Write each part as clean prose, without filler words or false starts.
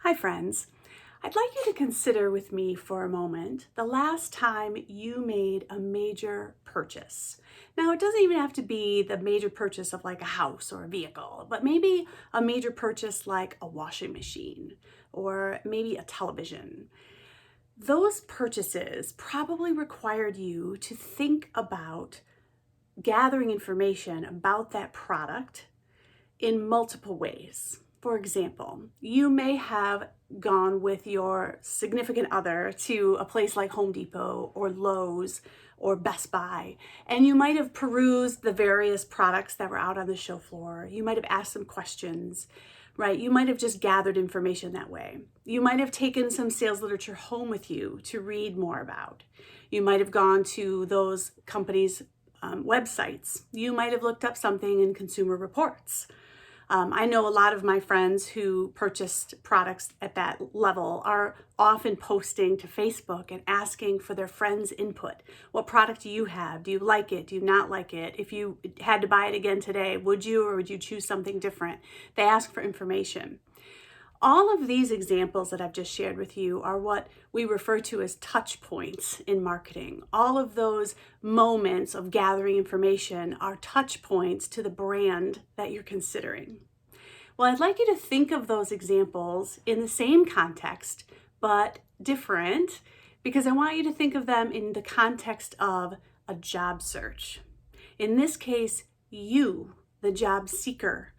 Hi friends, I'd like you to consider with me for a moment the last time you made a major purchase. Now it doesn't even have to be the major purchase of like a house or a vehicle, but maybe a major purchase like a washing machine or maybe a television. Those purchases probably required you to think about gathering information about that product in multiple ways. For example, you may have gone with your significant other to a place like Home Depot or Lowe's or Best Buy, and you might have perused the various products that were out on the show floor. You might have asked some questions, right? You might have just gathered information that way. You might have taken some sales literature home with you to read more about. You might have gone to those companies' websites. You might have looked up something in Consumer Reports. I know a lot of my friends who purchased products at that level are often posting to Facebook and asking for their friends' input. What product do you have? Do you like it? Do you not like it? If you had to buy it again today, would you or would you choose something different? They ask for information. All of these examples that I've just shared with you are what we refer to as touch points in marketing. All of those moments of gathering information are touch points to the brand that you're considering. Well, I'd like you to think of those examples in the same context, but different, because I want you to think of them in the context of a job search. In this case, you, the job seeker,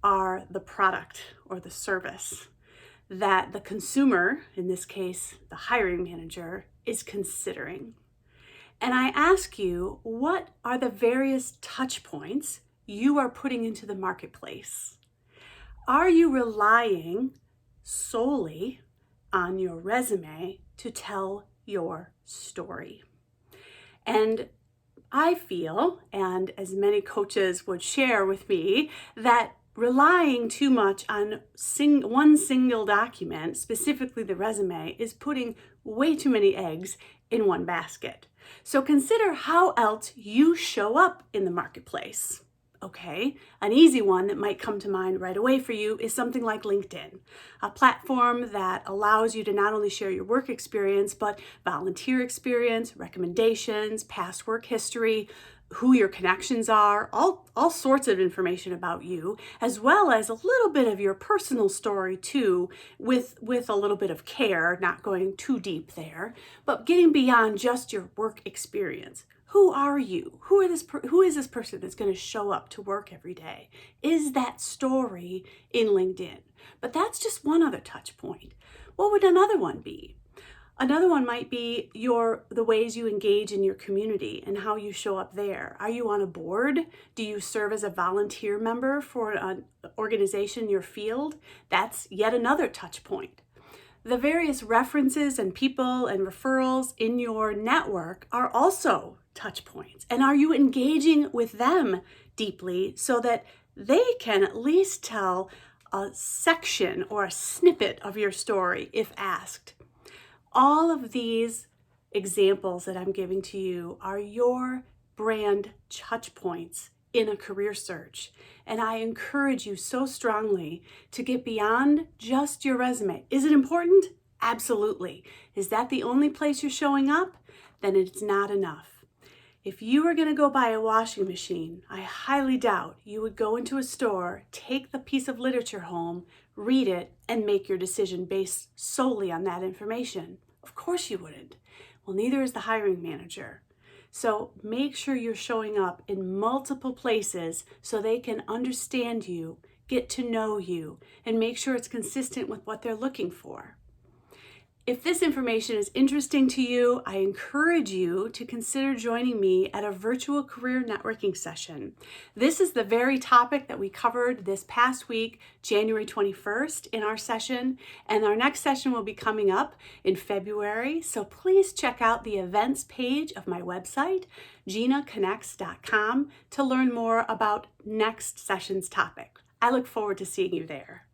are the product or the service that the consumer, in this case, the hiring manager, is considering. And I ask you, what are the various touch points you are putting into the marketplace? Are you relying solely on your resume to tell your story? And I feel, and as many coaches would share with me, that relying too much on one single document, specifically the resume, is putting way too many eggs in one basket. So consider how else you show up in the marketplace. Okay, an easy one that might come to mind right away for you is something like LinkedIn, a platform that allows you to not only share your work experience, but volunteer experience, recommendations, past work history, who your connections are, all sorts of information about you, as well as a little bit of your personal story too, with a little bit of care, not going too deep there, but getting beyond just your work experience. Who are you? Who is this person that's going to show up to work every day? Is that story in LinkedIn? But that's just one other touch point. What would another one be? Another one might be the ways you engage in your community and how you show up there. Are you on a board? Do you serve as a volunteer member for an organization in your field? That's yet another touch point. The various references and people and referrals in your network are also touch points. And are you engaging with them deeply so that they can at least tell a section or a snippet of your story if asked? All of these examples that I'm giving to you are your brand touch points in a career search. And I encourage you so strongly to get beyond just your resume. Is it important? Absolutely. Is that the only place you're showing up? Then it's not enough. If you were going to go buy a washing machine, I highly doubt you would go into a store, take the piece of literature home, read it, and make your decision based solely on that information. Of course you wouldn't. Well, neither is the hiring manager. So make sure you're showing up in multiple places so they can understand you, get to know you, and make sure it's consistent with what they're looking for. If this information is interesting to you, I encourage you to consider joining me at a virtual career networking session. This is the very topic that we covered this past week, January 21st, in our session, and our next session will be coming up in February. So please check out the events page of my website, ginaconnects.com, to learn more about next session's topic. I look forward to seeing you there.